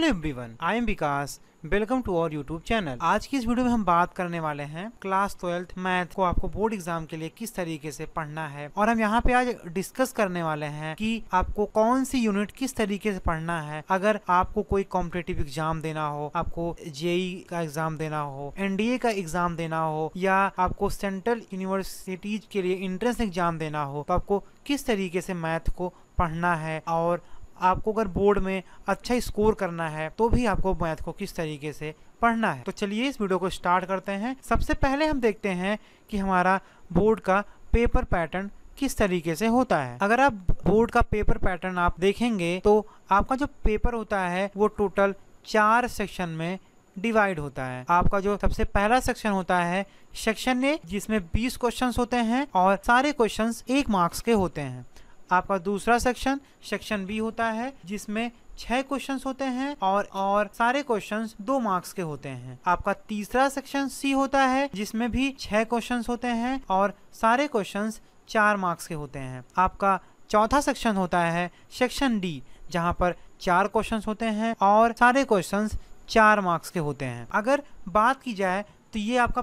Hello everyone, I am Vikas. Welcome to our YouTube channel. आज की इस वीडियो में हम बात करने वाले हैं क्लास 12th मैथ को आपको बोर्ड एग्जाम के लिए किस तरीके से पढ़ना है, और हम यहाँ पे आज डिस्कस करने वाले हैं कि आपको कौन सी यूनिट किस तरीके से पढ़ना है। अगर आपको कोई कॉम्पिटिटिव एग्जाम देना हो, आपको जेई का एग्जाम देना हो, एनडीए का एग्जाम देना हो, या आपको सेंट्रल यूनिवर्सिटीज के लिए एंट्रेंस एग्जाम देना हो, तो आपको किस तरीके से मैथ को पढ़ना है, और आपको अगर बोर्ड में अच्छा स्कोर करना है तो भी आपको मैथ को किस तरीके से पढ़ना है। तो चलिए इस वीडियो को स्टार्ट करते हैं। सबसे पहले हम देखते हैं कि हमारा बोर्ड का पेपर पैटर्न किस तरीके से होता है। अगर आप बोर्ड का पेपर पैटर्न आप देखेंगे तो आपका जो पेपर होता है वो टोटल 4 सेक्शन में डिवाइड होता है। आपका जो सबसे पहला सेक्शन होता है सेक्शन ए, जिसमें 20 क्वेश्चंस होते हैं और सारे क्वेश्चंस 1 मार्क्स के होते हैं। आपका दूसरा सेक्शन बी होता है, जिसमें 6 क्वेश्चंस होते हैं और सारे क्वेश्चंस 2 मार्क्स के होते हैं। आपका तीसरा सेक्शन सी होता है, जिसमें भी 6 क्वेश्चंस होते हैं और सारे क्वेश्चंस 4 मार्क्स के होते हैं। आपका चौथा सेक्शन होता है सेक्शन डी, जहां पर 4 क्वेश्चंस होते हैं और सारे क्वेश्चंस 4 मार्क्स के होते हैं। अगर बात की जाए तो ये आपका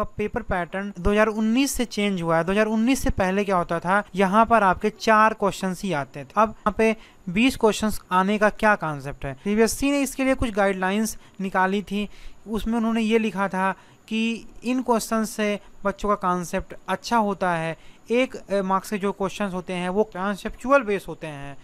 पेपर पैटर्न 2019 से चेंज हुआ है। 2019 से पहले क्या होता था, यहाँ पर आपके 4 क्वेश्चंस ही आते थे। अब यहाँ पे 20 क्वेश्चंस आने का क्या कॉन्सेप्ट है। सीबीएसई ने इसके लिए कुछ गाइडलाइंस निकाली थी। उसमें उन्होंने ये लिखा था कि इन क्वेश्चन से बच्चों का कॉन्सेप्ट अच्छा होता है। 1 मार्क्स के जो क्वेश्चन होते हैं वो कॉन्सेप्चुअल बेस होते हैं।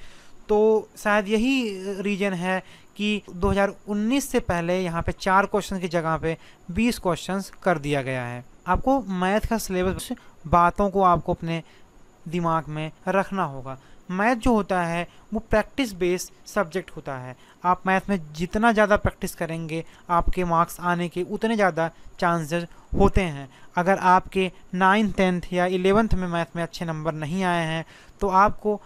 तो शायद यही रीजन है कि 2019 से पहले यहाँ पे 4 क्वेश्चन की जगह पे 20 क्वेश्चंस कर दिया गया है। आपको मैथ का सिलेबस बातों को आपको अपने दिमाग में रखना होगा। मैथ जो होता है वो प्रैक्टिस बेस्ड सब्जेक्ट होता है। आप मैथ में जितना ज़्यादा प्रैक्टिस करेंगे आपके मार्क्स आने के उतने ज़्यादा चांसेस होते हैं। अगर आपके 9th 10th या 11th में मैथ में अच्छे नंबर नहीं आए हैं तो आपको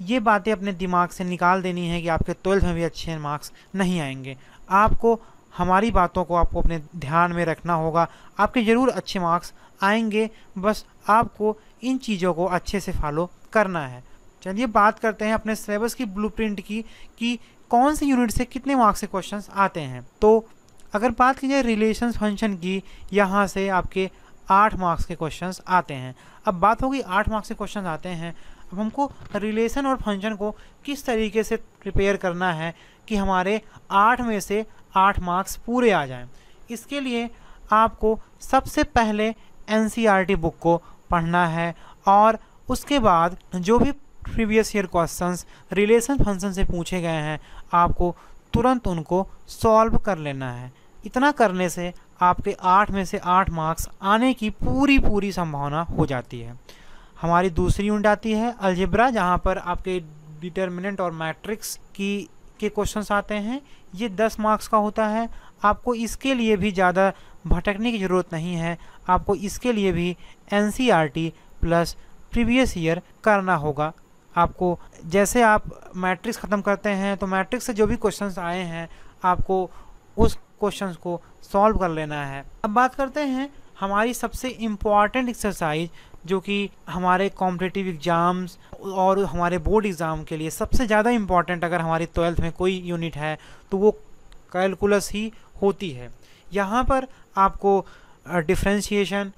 ये बातें अपने दिमाग से निकाल देनी है कि आपके 12th में भी अच्छे मार्क्स नहीं आएंगे। आपको हमारी बातों को आपको अपने ध्यान में रखना होगा। आपके ज़रूर अच्छे मार्क्स आएंगे, बस आपको इन चीज़ों को अच्छे से फॉलो करना है। चलिए बात करते हैं अपने सिलेबस की ब्लूप्रिंट की कि कौन सी यूनिट से कितने मार्क्स के क्वेश्चंस आते हैं। तो अगर बात की जाए रिलेशंस फंक्शन की, यहाँ से आपके 8 मार्क्स के क्वेश्चंस आते हैं। अब बात होगी 8 मार्क्स के क्वेश्चंस आते हैं। अब हमको रिलेशन और फंक्शन को किस तरीके से प्रिपेयर करना है कि हमारे 8 में से 8 मार्क्स पूरे आ जाएं। इसके लिए आपको सबसे पहले एनसीईआरटी बुक को पढ़ना है और उसके बाद जो भी previous year questions relation function से पूछे गए हैं आपको तुरंत उनको सॉल्व कर लेना है। इतना करने से आपके 8 में से 8 मार्क्स आने की पूरी संभावना हो जाती है। हमारी दूसरी यूनिट आती है अलजेब्रा, जहाँ पर आपके डिटर्मिनेंट और मैट्रिक्स के क्वेश्चंस आते हैं। ये 10 मार्क्स का होता है। आपको इसके लिए भी ज़्यादा भटकने की ज़रूरत नहीं है। आपको इसके लिए भी एनसीईआरटी प्लस प्रीवियस ईयर करना होगा। आपको जैसे आप मैट्रिक्स ख़त्म करते हैं तो मैट्रिक्स से जो भी क्वेश्चंस आए हैं आपको उस क्वेश्चंस को सॉल्व कर लेना है। अब बात करते हैं हमारी सबसे इम्पॉर्टेंट एक्सरसाइज, जो कि हमारे कॉम्पिटिटिव एग्ज़ाम्स और हमारे बोर्ड एग्ज़ाम के लिए सबसे ज़्यादा इम्पॉर्टेंट अगर हमारी 12th में कोई यूनिट है तो वो कैलकुलस ही होती है। यहाँ पर आपको डिफरेंशिएशन,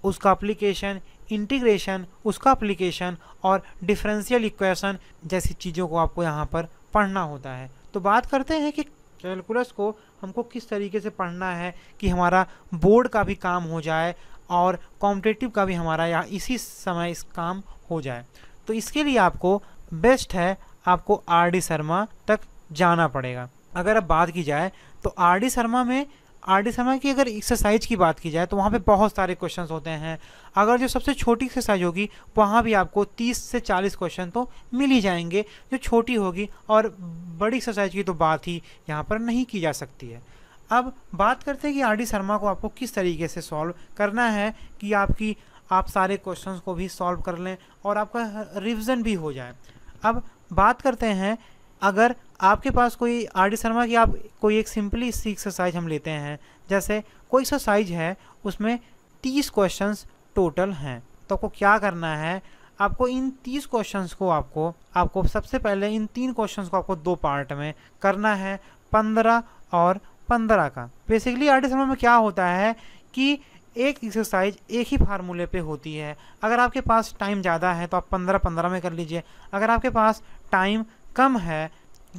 उसका एप्लीकेशन, इंटीग्रेशन, उसका एप्लीकेशन और डिफरेंशियल इक्वेशन जैसी चीज़ों को आपको यहाँ पर पढ़ना होता है। तो बात करते हैं कि कैलकुलस को हमको किस तरीके से पढ़ना है कि हमारा बोर्ड का भी काम हो जाए और कॉम्पिटिटिव का भी हमारा यहाँ इसी समय इस काम हो जाए। तो इसके लिए आपको बेस्ट है आपको आर डी शर्मा तक जाना पड़ेगा। अगर अब बात की जाए तो आर डी शर्मा की अगर एक्सरसाइज की बात की जाए तो वहाँ पे बहुत सारे क्वेश्चंस होते हैं। अगर जो सबसे छोटी एक्सरसाइज होगी वहाँ भी आपको 30 से 40 क्वेश्चन तो मिल ही जाएंगे जो छोटी होगी, और बड़ी एक्सरसाइज की तो बात ही यहाँ पर नहीं की जा सकती है। अब बात करते हैं कि आर डी शर्मा को आपको किस तरीके से सॉल्व करना है कि आप सारे क्वेश्चंस को भी सॉल्व कर लें और आपका रिवीजन भी हो जाए। अब बात करते हैं, अगर आपके पास कोई आर डी शर्मा की आप कोई एक सिंपली सी एक्सरसाइज हम लेते हैं, जैसे कोई एक्सरसाइज है उसमें 30 क्वेश्चंस टोटल हैं, तो आपको क्या करना है, आपको इन 30 क्वेश्चंस को आपको सबसे पहले इन 3 क्वेश्चंस को आपको 2 पार्ट में करना है, 15 और 15 का। बेसिकली आरडी शर्मा में क्या होता है कि एक एक्सरसाइज एक ही फार्मूले पे होती है। अगर आपके पास टाइम ज़्यादा है तो आप 15-15 में कर लीजिए, अगर आपके पास टाइम कम है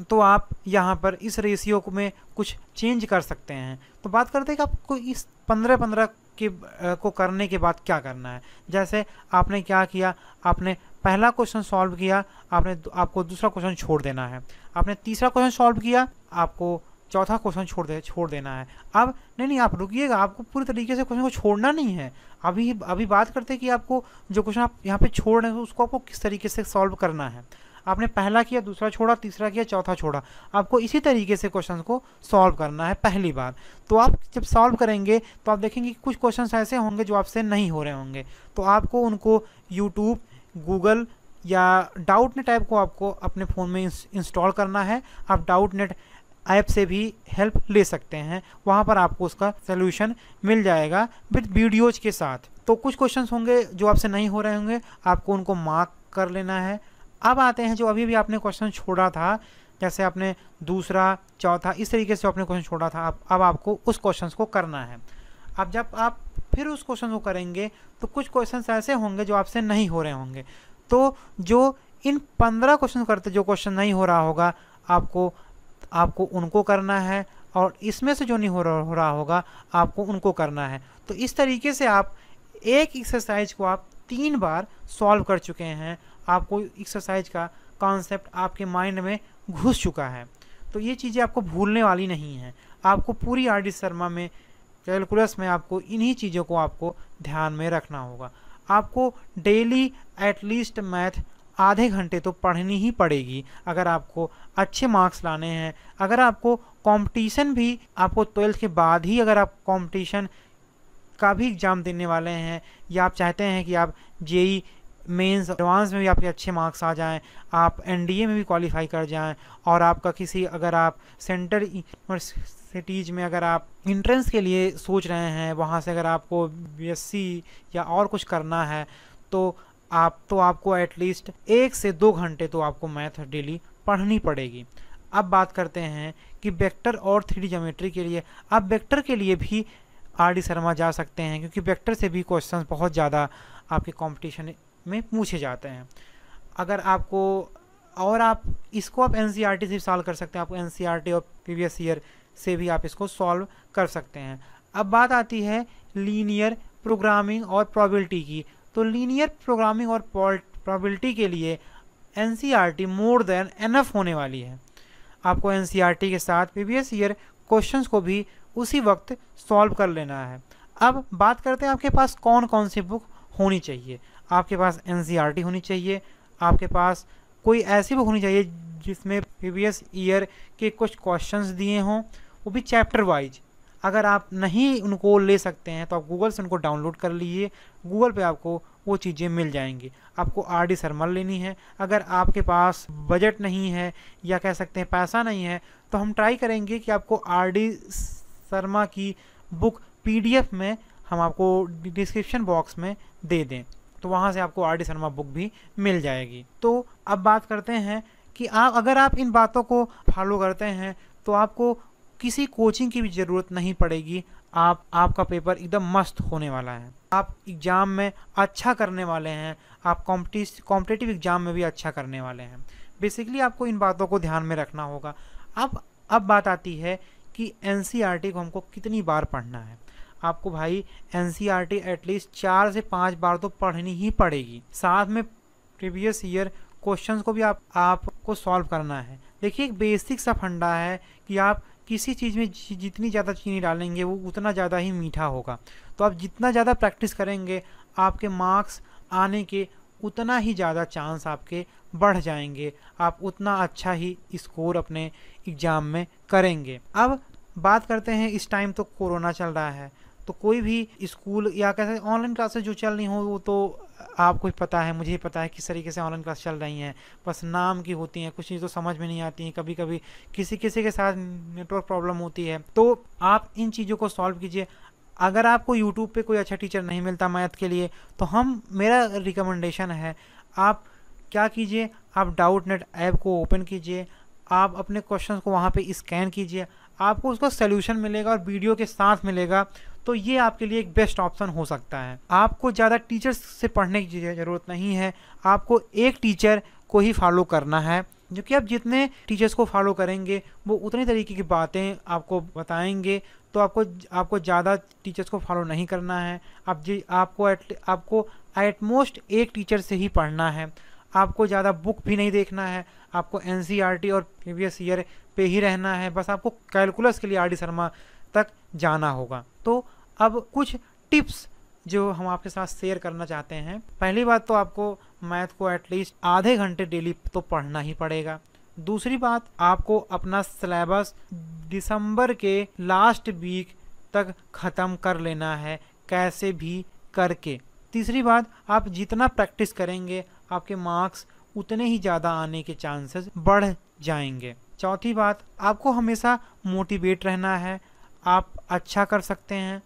तो आप यहाँ पर इस रेशियो में कुछ चेंज कर सकते हैं। तो बात करते हैं कि आपको इस 15-15 के को करने के बाद क्या करना है। जैसे आपने क्या किया, आपने पहला क्वेश्चन सॉल्व किया, आपको दूसरा क्वेश्चन छोड़ देना है, आपने तीसरा क्वेश्चन सॉल्व किया, आपको चौथा क्वेश्चन छोड़ देना है। अब नहीं आप रुकिएगा, आपको पूरी तरीके से क्वेश्चन को छोड़ना नहीं है। अभी बात करते हैं कि आपको जो क्वेश्चन आप यहाँ पे छोड़ रहे हैं उसको आपको किस तरीके से सॉल्व करना है। आपने पहला किया, दूसरा छोड़ा, तीसरा किया, चौथा छोड़ा, आपको इसी तरीके से क्वेश्चन को सॉल्व करना है पहली बार। तो आप जब सॉल्व करेंगे तो आप देखेंगे कि कुछ क्वेश्चंस ऐसे होंगे जो आपसे नहीं हो रहे होंगे, तो आपको उनको यूट्यूब, गूगल या डाउटनेट ऐप को आपको अपने फ़ोन में इंस्टॉल करना है। आप डाउटनेट ऐप से भी हेल्प ले सकते हैं, वहाँ पर आपको उसका सोल्यूशन मिल जाएगा विद वीडियोज के साथ। तो कुछ क्वेश्चंस होंगे जो आपसे नहीं हो रहे होंगे, आपको उनको मार्क कर लेना है। अब आते हैं जो अभी आपने क्वेश्चन छोड़ा था, जैसे आपने दूसरा, चौथा, इस तरीके से आपने क्वेश्चन छोड़ा था, अब आपको उस क्वेश्चन को करना है। अब जब आप फिर उस क्वेश्चन को करेंगे तो कुछ क्वेश्चन ऐसे होंगे जो आपसे नहीं हो रहे होंगे। तो जो इन 15 क्वेश्चन करते जो क्वेश्चन नहीं हो रहा होगा आपको उनको करना है, और इसमें से जो नहीं हो रहा होगा आपको उनको करना है। तो इस तरीके से आप एक एक्सरसाइज को आप 3 बार सॉल्व कर चुके हैं। आपको एक्सरसाइज का कॉन्सेप्ट आपके माइंड में घुस चुका है। तो ये चीज़ें आपको भूलने वाली नहीं हैं। आपको पूरी आरडी शर्मा में कैलकुलस में आपको इन्हीं चीज़ों को आपको ध्यान में रखना होगा। आपको डेली एटलीस्ट मैथ आधे घंटे तो पढ़नी ही पड़ेगी अगर आपको अच्छे मार्क्स लाने हैं। अगर आपको कंपटीशन भी, आपको 12th के बाद ही अगर आप कंपटीशन का भी एग्ज़ाम देने वाले हैं, या आप चाहते हैं कि आप जेई मेंस एडवांस में भी आपके अच्छे मार्क्स आ जाएं, आप एनडीए में भी क्वालिफाई कर जाएं, और आपका अगर आप सेंटर यूनिवर्सिटीज़ में अगर आप इंट्रेंस के लिए सोच रहे हैं, वहाँ से अगर आपको बीएससी या और कुछ करना है तो आपको एटलीस्ट 1 से 2 घंटे तो आपको मैथ डेली पढ़नी पड़ेगी। अब बात करते हैं कि वेक्टर और 3D ज्योमेट्री के लिए, आप वेक्टर के लिए भी आरडी शर्मा जा सकते हैं, क्योंकि वेक्टर से भी क्वेश्चंस बहुत ज़्यादा आपके कंपटीशन में पूछे जाते हैं। अगर आपको, और आप इसको आप एनसीईआरटी से सॉल्व कर सकते हैं, आपको एनसीईआरटी और प्रीवियस ईयर से भी आप इसको सॉल्व कर सकते हैं। अब बात आती है लीनियर प्रोग्रामिंग और प्रोबेबिलिटी की। तो लीनियर प्रोग्रामिंग और प्रोबेबिलिटी के लिए एनसीईआरटी मोर देन एनफ होने वाली है। आपको एनसीईआरटी के साथ प्रीवियस ईयर क्वेश्चंस को भी उसी वक्त सॉल्व कर लेना है। अब बात करते हैं आपके पास कौन कौन सी बुक होनी चाहिए। आपके पास एनसीईआरटी होनी चाहिए, आपके पास कोई ऐसी बुक होनी चाहिए जिसमें प्रीवियस ईयर के कुछ क्वेश्चंस दिए हों, वो भी चैप्टर वाइज। अगर आप नहीं उनको ले सकते हैं तो आप गूगल से उनको डाउनलोड कर लीजिए, गूगल पे आपको वो चीज़ें मिल जाएंगी। आपको आरडी शर्मा लेनी है। अगर आपके पास बजट नहीं है, या कह सकते हैं पैसा नहीं है, तो हम ट्राई करेंगे कि आपको आरडी शर्मा की बुक पीडीएफ में हम आपको डिस्क्रिप्शन बॉक्स में दे दें, तो वहाँ से आपको आरडी शर्मा बुक भी मिल जाएगी। तो अब बात करते हैं कि अगर आप इन बातों को फॉलो करते हैं तो आपको किसी कोचिंग की भी ज़रूरत नहीं पड़ेगी। आपका पेपर एकदम मस्त होने वाला है, आप एग्ज़ाम में अच्छा करने वाले हैं, आप कॉम्पिटिटिव एग्ज़ाम में भी अच्छा करने वाले हैं। बेसिकली आपको इन बातों को ध्यान में रखना होगा। अब बात आती है कि एनसीईआरटी को हमको कितनी बार पढ़ना है। आपको भाई एनसीईआरटी एटलीस्ट 4 से 5 बार तो पढ़नी ही पड़ेगी। साथ में प्रीवियस ईयर क्वेश्चंस को भी आपको सॉल्व करना है। देखिए, एक बेसिक सा फंडा है कि आप किसी चीज़ में जितनी ज़्यादा चीनी डालेंगे वो उतना ज़्यादा ही मीठा होगा। तो आप जितना ज़्यादा प्रैक्टिस करेंगे, आपके मार्क्स आने के उतना ही ज़्यादा चांस आपके बढ़ जाएंगे, आप उतना अच्छा ही स्कोर अपने एग्ज़ाम में करेंगे। अब बात करते हैं, इस टाइम तो कोरोना चल रहा है, तो कोई भी स्कूल या कैसे ऑनलाइन क्लासेस जो चल रही हो, वो तो आपको ही पता है, मुझे ही पता है किस तरीके से ऑनलाइन क्लास चल रही हैं। बस नाम की होती हैं, कुछ चीज़ तो समझ में नहीं आती हैं, कभी कभी किसी के साथ नेटवर्क प्रॉब्लम होती है। तो आप इन चीज़ों को सॉल्व कीजिए। अगर आपको यूट्यूब पे कोई अच्छा टीचर नहीं मिलता मैथ के लिए, तो मेरा रिकमेंडेशन है आप क्या कीजिए, आप डाउटनेट ऐप को ओपन कीजिए, आप अपने क्वेश्चंस को वहाँ पे स्कैन कीजिए, आपको उसका सलूशन मिलेगा और वीडियो के साथ मिलेगा। तो ये आपके लिए एक बेस्ट ऑप्शन हो सकता है। आपको ज़्यादा टीचर्स से पढ़ने की ज़रूरत नहीं है, आपको एक टीचर को ही फॉलो करना है, जो कि आप जितने टीचर्स को फॉलो करेंगे वो उतनी तरीके की बातें आपको बताएंगे। तो आपको ज़्यादा टीचर्स को फॉलो नहीं करना है। आपको एटमोस्ट एक टीचर से ही पढ़ना है। आपको ज़्यादा बुक भी नहीं देखना है, आपको एनसीईआरटी और प्रीवियस ईयर पे ही रहना है। बस आपको कैलकुलस के लिए आर डी शर्मा तक जाना होगा। तो अब कुछ टिप्स जो हम आपके साथ शेयर करना चाहते हैं। पहली बात तो आपको मैथ को एटलीस्ट आधे घंटे डेली तो पढ़ना ही पड़ेगा। दूसरी बात, आपको अपना सिलेबस दिसंबर के लास्ट वीक तक ख़त्म कर लेना है, कैसे भी करके। तीसरी बात, आप जितना प्रैक्टिस करेंगे आपके मार्क्स उतने ही ज़्यादा आने के चांसेस बढ़ जाएंगे। चौथी बात, आपको हमेशा मोटिवेट रहना है, आप अच्छा कर सकते हैं।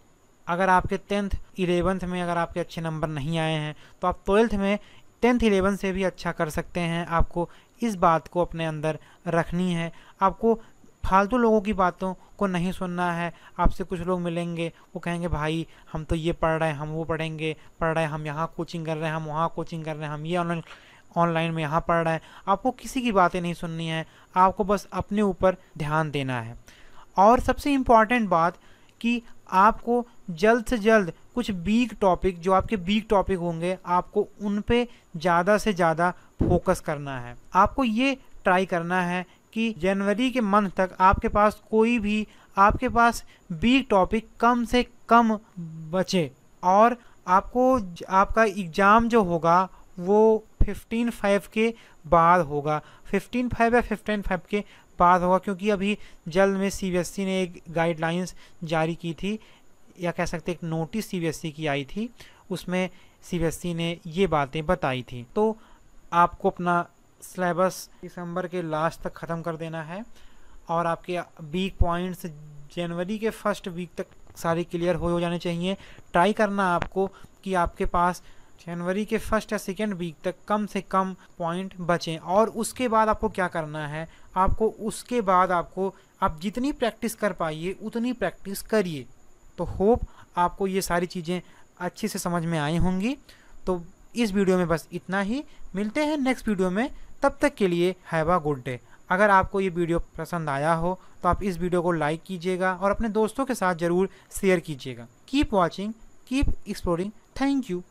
अगर आपके 10th 11th में अगर आपके अच्छे नंबर नहीं आए हैं तो आप 12th में 10th 11th से भी अच्छा कर सकते हैं। आपको इस बात को अपने अंदर रखनी है। आपको फालतू लोगों की बातों को नहीं सुनना है। आपसे कुछ लोग मिलेंगे, वो कहेंगे भाई हम तो ये पढ़ रहे हैं, हम वो पढ़ रहे हैं, हम यहाँ कोचिंग कर रहे हैं, हम वहाँ कोचिंग कर रहे हैं, हम ये ऑनलाइन में यहाँ पढ़ रहे हैं। आपको किसी की बातें नहीं सुननी है, आपको बस अपने ऊपर ध्यान देना है। और सबसे इम्पॉर्टेंट बात कि आपको जल्द से जल्द कुछ वीक टॉपिक, जो आपके वीक टॉपिक होंगे, आपको उन पे ज़्यादा से ज़्यादा फोकस करना है। आपको ये ट्राई करना है कि जनवरी के मंथ तक आपके पास वीक टॉपिक कम से कम बचे। और आपका एग्ज़ाम जो होगा वो 15/5 के बाद होगा, 15/5 या 15/5 के बाद होगा, क्योंकि अभी जल्द में सीबीएसई ने एक गाइडलाइंस जारी की थी, या कह सकते एक नोटिस सीबीएसई की आई थी, उसमें सीबीएसई ने ये बातें बताई थी। तो आपको अपना सिलेबस दिसंबर के लास्ट तक ख़त्म कर देना है और आपके वीक पॉइंट्स जनवरी के फर्स्ट वीक तक सारे क्लियर हो जाने चाहिए। ट्राई करना आपको कि आपके पास जनवरी के फर्स्ट या सेकेंड वीक तक कम से कम पॉइंट बचें। और उसके बाद आपको क्या करना है, आप जितनी प्रैक्टिस कर पाइए उतनी प्रैक्टिस करिए। तो होप आपको ये सारी चीज़ें अच्छे से समझ में आई होंगी। तो इस वीडियो में बस इतना ही, मिलते हैं नेक्स्ट वीडियो में, तब तक के लिए हैव अ गुड डे। अगर आपको ये वीडियो पसंद आया हो तो आप इस वीडियो को लाइक कीजिएगा और अपने दोस्तों के साथ ज़रूर शेयर कीजिएगा। Keep watching, keep exploring. Thank you.